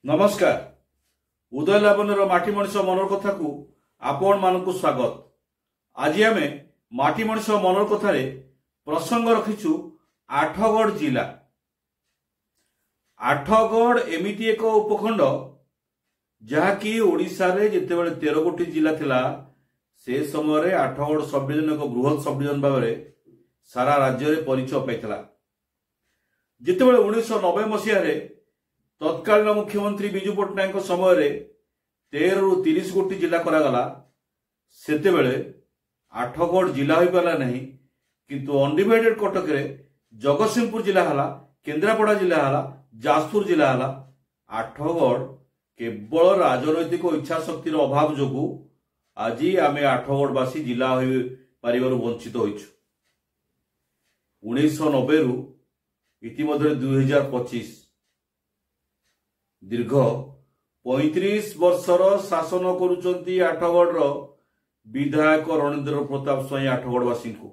नमस्कार उदय लाबनर माटी मनीष मनर कथा को आपण मानक स्वागत। आज आम माटी मनीष मनर कथार प्रसंग रखीचु आठगढ़ जिला। आठगढ़ एमिति एक उपखंड जहाँकि ओडिशा रे जितेबाला 13 गोटी जिला थिला से समय आठगढ़ सब डिविजन एक बृहत सब डिविजन भाव में सारा राज्य में परिचय पाइथिला। जितेबाला 1990 मसीह तत्कालीन मुख्यमंत्री विजु पट्टनायक समय 13 रु 30 गोटी जिला करागला। सेतेबेले आठगढ़ जिला हो पारा नहीं, किंतु अनडिवाइडेड कटक रे जगतसिंहपुर जिला हला, केन्द्रापड़ा जिला हला, जाजपुर जिला हला। आठगढ़ केवल राजनैतिक इच्छा शक्तिर अभाव जोगु आज आमे आठगढ़वासी जिला हो पारिबारु वंचित होइछु। 1990 रु इतिमध्य 2025 दीर्घ 35 वर्षर शासन करुचंती आठगढ़ विधायक रणेंद्र प्रताप स्वाई आठगढ़वासी को।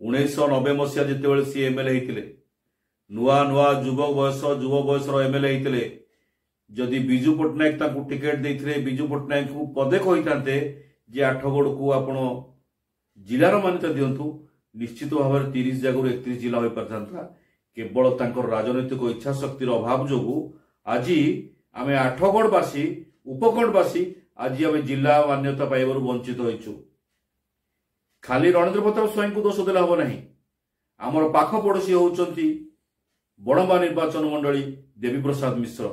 1990 मसीहा जितेबाला सी एमएलए होते नुआ नुआ युव बयसर एमएलए होते। जदि विजु पट्टनायक टिकेट देते विजु पट्टनायक को पदे कही जे आठगढ़ को आपण जिलार मान्यता दिंतु, निश्चित भाव में 30 जगह 31 जिला हो पारता। केवल तांकर राजनैतिक इच्छा शक्तिर अभाव जोगु आज आम आठगढ़वासी उपखंडवासी आज आम जिला मान्यता पाइबार वंचित होइछु। खाली रणेंद्र प्रताप स्वाई को दोष देले हबो नहीं। आमर पाख पड़ोशी होउचंती बड़म्बा निर्वाचन मंडली देवी प्रसाद मिश्र।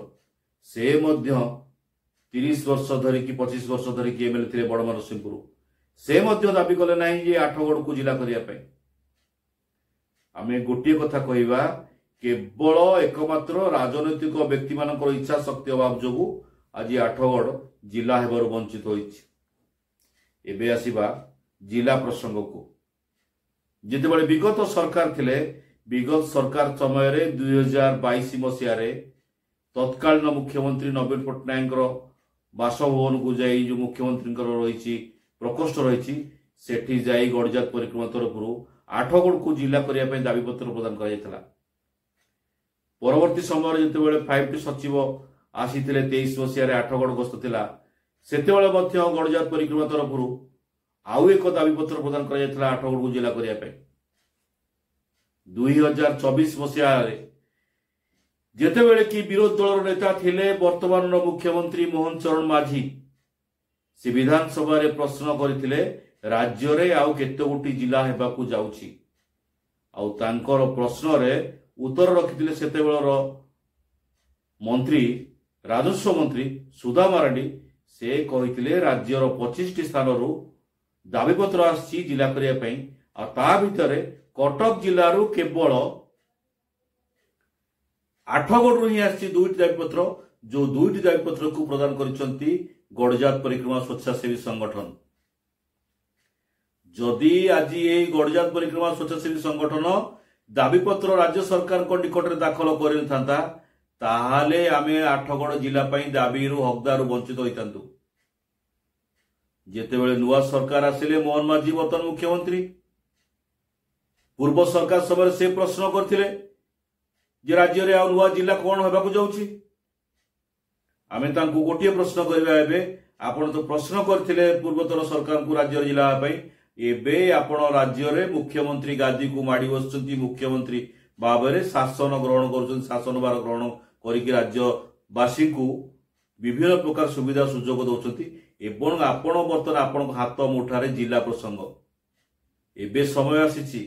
से मध्य 30 वर्ष धरिकी 25 वर्ष धरिकी एमएलए थे बड़म्बा नरसिंहपुर। से मध्य दाबी कले नहीं जे आठगढ़ को जिला करिया पे। आमे गोटे कथा कहवा, केवल एकमात्र राजनैतिक व्यक्ति मानकर इच्छा शक्ति अभाव जोगु आज आठगढ़ जिला हेबार वंचित होइछि। एबे आसीबा जिला प्रसंग को। जितेबाला विगत सरकार थिले, विगत सरकार समय 2022 मसीह तत्कालीन मुख्यमंत्री नवीन पट्टनायक बासभवन को जाई जो मुख्यमंत्री रही प्रकोष्ठ रही सेठी जाई गड़जात परिक्रमा तरफ आठगढ़ को जिला करने दाबी पत्र प्रदान कर। परवर्ती समय जितेबाला 5टी सचिव आसी 23 मसीह आठगढ़ गस्त थिला, सेतेबाला गड़जात परिक्रमा तरफ आउ एक दाबी पत्र प्रदान कर आठगढ़ को जिला करने। 2024 मसीह जितेबाला कि विरोधी दल नेता थिले वर्तमान मुख्यमंत्री मोहन चरण माझी, से विधानसभा रे प्रश्न करथिले राज्य रे आउ केते गोटी जिला हेबाकू जाउछि। आउ तांकर प्रश्न रे उत्तर रखिथिले सेतेबेलर मंत्री राजस्व मंत्री सुधा मारांडी। से कहिथिले राज्यर 25टी स्थान रु दाबी पत्र आसी जिला करिया पई, आ ता भितरे कटक जिल्ला रु केवल आठगढ़ रु ही आसी 2टी दाबी पत्र, जो 2टी दाबी पत्र को प्रदान करिसंती गड़जात परिक्रमा स्वच्छासेवी संगठन। जदि आज ये गड़जात परिक्रमा स्वच्छासेवी संगठन दाबी पत्र राज्य सरकार को निकट में दाखल करता ताहाले आमे आठगढ़ जिला दाबी हकदार वंचित होइतांतु। जेतेबेले नुआ सरकार आसिले मोहन माझी वर्तमान मुख्यमंत्री, पूर्व सरकार समय से प्रश्न करथिले जे राज्य रे आ नुआ जिला कोन हेबाकू जाउछि। आमे तांकू गोटे प्रश्न करबा एबे, आपण तो प्रश्न करथिले पूर्वतन सरकार को राज्य जिला पई, एबे आपण राज्य रे मुख्यमंत्री गादी को माडी बसचंती, मुख्यमंत्री बाबरे शासन ग्रहण करचंती, शासन भार ग्रहण करिकि राज्यवासी को विभिन्न प्रकार सुविधा सुजोग दउचंती। एवं आपण बर्तन आपण हाथ मुठारे जिला प्रसंग एबे समय आसीछि।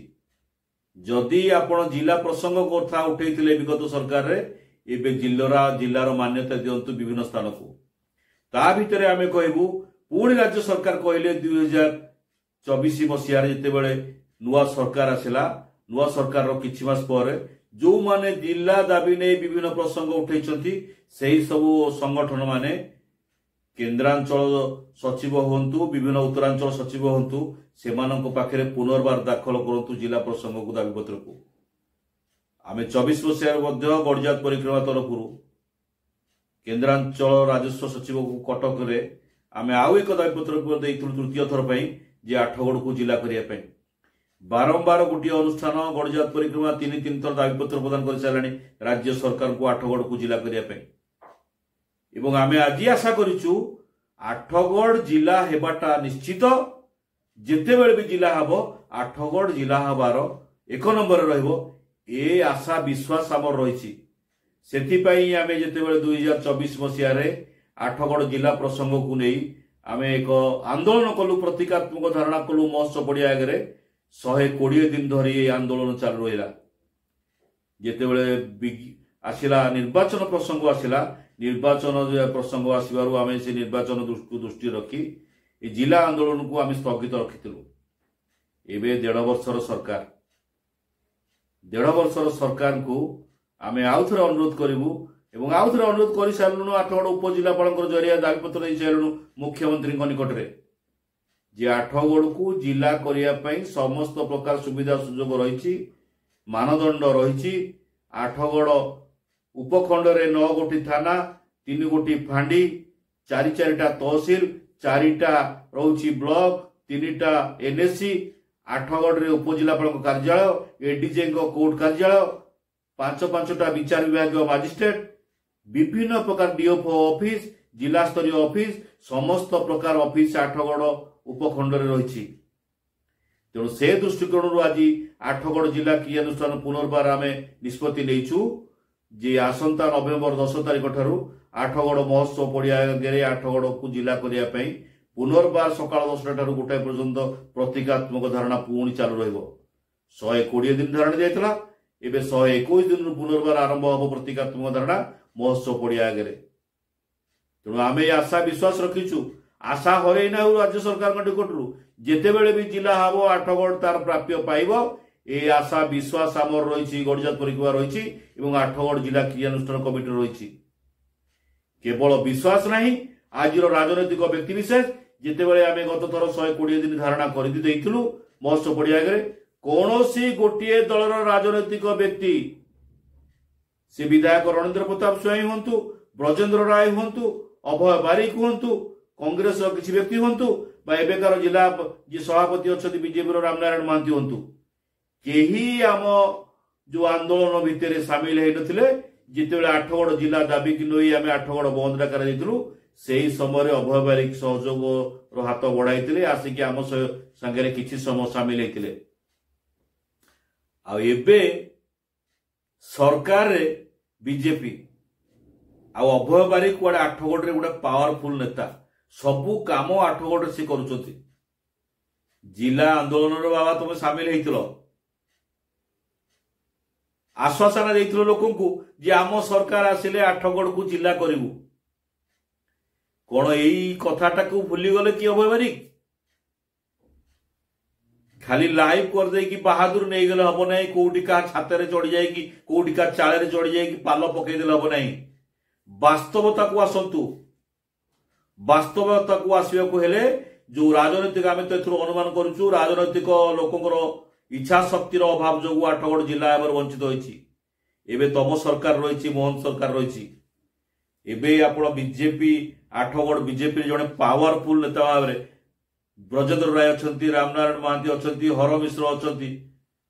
जदि आपण जिला प्रसंग कथा उठैथिले विगत सरकार रे, एबे जिल्लार मान्यता दियंतु विभिन्न स्थान को। ता भितरे आमे कहबू पुणी राज्य सरकार कहले 2024 मसीह जितेबाला नुआ सरकार आसिला, नुआ सरकार रो किछि मास पर जो माने जिला दाबी ने विभिन्न प्रसंग उठैछंती सेही सब संगठन माने केन्द्रांचल सचिव हंतु, विभिन्न उत्तरांचल सचिव हंतु, सेमानंको पाखरे पुनर्बार दाखल करंतु जिला प्रसंग को दाबी पत्र को। आमे 24 मसीह गड़जात परिक्रमा तरफ केन्द्रांचल राजस्व सचिव को कटक रे आमे आउ एक दाबी पत्र तृतीय थर पर जे आठगढ़ को जिला करने। बारंबार गोटे अनुष्ठान गड़जात परिक्रमा 3 थर दाबी पत्र प्रदान कर सारे राज्य सरकार को आठगढ़ को जिला करने। एवं आमे आज आशा करिचु आठगढ़ जिला हेबाटा निश्चित जिते बेले भी जिला हबो आठगढ़ जिला हबार एक नंबर रहिबो ए आशा विश्वास आमर रही सेथिपाई आमे जेतेबेले 2024 मसीह रे आठगढ़ जिला प्रसंग को नहीं आमे एक आंदोलन कलु प्रतीकात्मक धारणा कलु महोत्सव पड़िया आगे 120 दिन धरी ये आंदोलन चालू रहा जेतेबेले आसिला निर्वाचन प्रसंग आसिला निर्वाचन प्रसंग आसबार आम से निर्वाचन को दृष्टि रखी जिला आंदोलन को आम स्थगित रखिलु एवं 1.5 वर्षर सरकार 1.5 वर्षर सरकार को आम आउ थे अनुरोध करूँ एवं आउ थे अनुरोध कर सारूँ आठगढ़ उपजिलापाल जरिया दाबीपत्र दे सारूँ मुख्यमंत्री निकट में जे आठगढ़ को जिला करने समस्त प्रकार सुविधा सुजोग रही मानदंड रही आठगढ़ उपखंड रे 9 गोटी थाना 3 गोटी फांडी 4-4टा तहसिल 4टा रही ब्लॉक 3टा एनएससी आठगढ़ रे उपजिलापाल कार्यालय एडीजे कोर्ट कार्यालय 5-5टा विचार विभाग मजिस्ट्रेट विभिन्न प्रकार डीएफओ ऑफिस जिला स्तरीय ऑफिस समस्त प्रकार ऑफिस आठगढ़ उपखंड रे रही तेणु से दृष्टिकोण आज आठगढ़ जिला क्रियानुष्ठान पुनर्बार आम निष्पत्ति नहींचु जे आसंता नवेम्बर 10 तारिख ठारू आठगढ़ महोत्सव पड़िया आठगढ़ को जिला करने पुनर्बार सकाल 10टा ठारू गोटाए पर्यंत प्रतीकात्मक धारणा पुणी चालू रहिबो 120 दिन धारणा जाइतला एबे 121 दिन पुनर्बार आरंभ हम प्रतीकात्मक धारणा महोत्सव पड़िया आगे तेणु आम आशा विश्वास रखीचु आशा हरैना राज्य सरकार निकटू जितेबले भी जिला हम आठगढ़ तार प्राप्य पाइब ए आशा विश्वास आमर रही गड़जात परिक्रमा रही आठगढ़ जिला क्रियानुष्ठान कमिटी रही केवल विश्वास नहीं आज राजनैतिक व्यक्तिविशेष जितेबले आम गत थर 120 दिन धारणा कर महोत्सव पड़िया आगे कौन गोटे दलर राजनैतिक व्यक्ति से विधायक रणेंद्र प्रताप स्वाई हूँ ब्रजेंद्र राय हूँ अभय बारिक हूँ कांग्रेस किसी व्यक्ति हूँ एबेकार जिला जी सभापति अच्छा बीजेपी रामनारायण महांती हूँ केही आम जो आंदोलन भितर सामिल होते जिते आठगढ़ जिला दाबी कि नई आम आठगढ़ बंद डाकर से समय अभय बारिक सहयोग हाथ बढ़ाई आसिक आम सांगे किसी समय सामिल होते आबे सरकार बीजेपी अभय बारिक गोटे आठगढ़ गोटे पावरफुल नेता सबू कम आठगढ़ से कर जिला आंदोलन बाबा तुम सामिल होती आश्वासन देते लोक जे आम सरकार आसिले आठगढ़ को जिला करू कौन यही कथाटा को भूलीगले कि अभय बारिक खाली लाइव कर दे कि बहादुर नहीं गले हम ना कौटी का छातर चढ़ी जाए कौटी का चाले चढ़ी जाए पाल पकईदे हम ना वास्तवता को आसतु वास्तवता को आसवा को हेले जो राजनैतिक आम तो अनुमान करूँ राजनैतिक लोकंर इच्छा शक्तिर अभाव जो आठगढ़ जिला वंचित होती तम सरकार रही मोहन सरकार रही बीजेपी आठगढ़ बीजेपी जड़े पावरफुल नेता भाव में ब्रजेंद्र राय अच्छा रामनारायण महांती अच्छा हर मिश्र अच्छा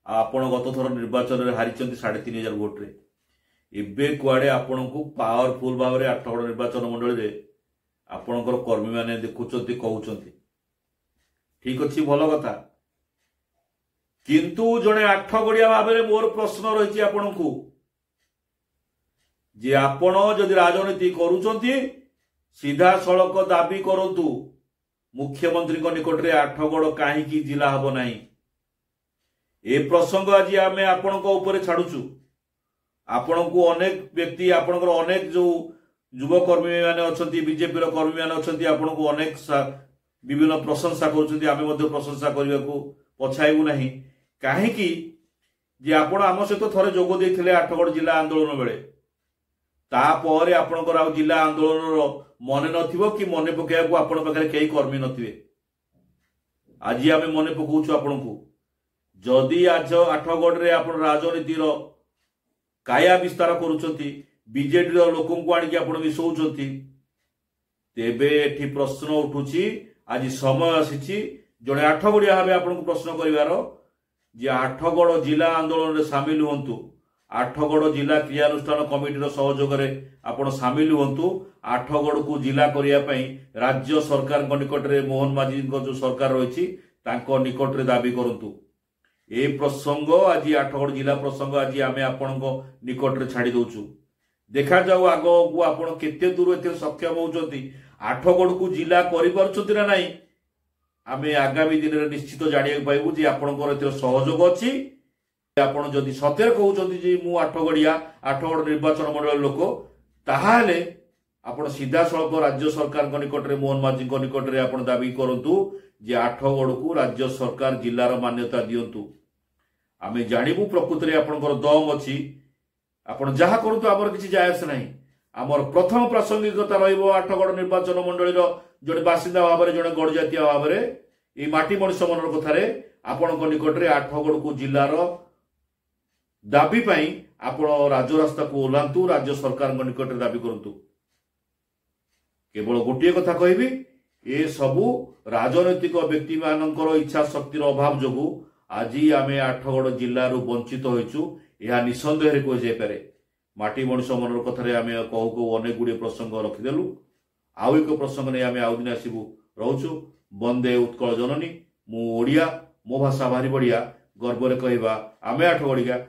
आपण गत थर निर्वाचन में हारी 3500 भोट्रे एवं कुआड़े आपण को पावरफुल भाव में आठगढ़ निर्वाचन मंडल में आपणकर कर्मी मैंने देखुंट कहते ठीक अच्छी भल कथा किंतु जड़े आठगढ़िया भाव में मोर प्रश्न रही आपण को जे आपण जदि राजनीति करुँच सीधा सड़क दाबी करतु मुख्यमंत्री निकट में आठगढ़ कहीं जिला हम ना ए प्रसंग आज आम आपण छाड़ुचु आपण को अनेक व्यक्ति आपणकर अनेक जो युवकर्मी मैंने अच्छा बीजेपी कर्मी मैंने अच्छा आपण को अनेक विभिन्न प्रशंसा कर प्रशंसा करने को पछाइबू ना कहीं आपण आम सहित थे जोग देते आठगढ़ जिला आंदोलन बेले तापर आपणकर आ जिला आंदोलन मन न कि मन पकड़ा आपण पाखे कई कर्मी नथिबे आज आम मन पकाउछु आपण को जदि आज आठगढ़ रे आपण राजनीतिर काया विस्तार करुछंती बीजेडी लोक आनिक आप मिसौंती तेबे एठी प्रश्न उठुची आज समय आसी जड़े आठगढ़िया भाव आपको प्रश्न कर आठगढ़ जिला आंदोलन में सामिल हूँ आठगड़ जिला क्रियानुष्ठान कमिटी सहयोग आपण सामिल हुंतु। आठगड़ को जिला करने राज्य सरकार निकट में मोहन माझी जो सरकार रही निकट में दाबी करंतु। ए प्रसंग आज आठगड़ जिला प्रसंग आज आम आपण निकट में छाड़ी दौचु। देखा जाऊ आग को आपण केते दूर ए सक्षम होउचंती आठगड़ को जिला करिपारुचंती ना नहीं आम आगामी दिन में निश्चित जानिया पाइबु जे आपणकर एते सहयोग अछि। आपण जदि सत्य कहउचंती जे मु आठगड़िया आठगड़ निर्वाचन मंडल लोक ताहाले आपण सीधा सड़क राज्य सरकार निकट में मोहन माझी निकट में आपण दाबी करंतु जे आठगड़ को राज्य सरकार जिलार मान्यता दियंतु। आमे जानिबु प्रकृति रे आपणकर दम अछि। आपण जहा करंतु आमर किछि जायस नाही। आमर प्रथम प्रासंगिकता रहिबो आठगड़ निर्वाचन मंडलीर जड़े बासिंदा भाव में जड़े गड़ जातीय भाव में ये माटी मनीष मनर कथार आपण निकट में आठगड़ को जिलार दाबी पाई आपण राजरास्ता को ओह्लांतु राज्य सरकार निकट में दाबी करंतु। केवल गोटे कथा कहबी ए सबू राजनैतिक व्यक्ति मानकर इच्छा शक्तिर अभाव जोगु आज आम आठगड़ जिलू वंचित होइछु यह निसंदेह कह जापे। माटी मनीष मनर कथार आम कहू कहू अनेक गुड़े प्रसंग रखिदेलु। आउ एक प्रसंग नहीं आम आउ दिन आसबू रोचु। वंदे उत्कल जननी मु ओडिया मो भाषा भारी बढ़िया गर्व रे कहवा आमे आठगड़िया।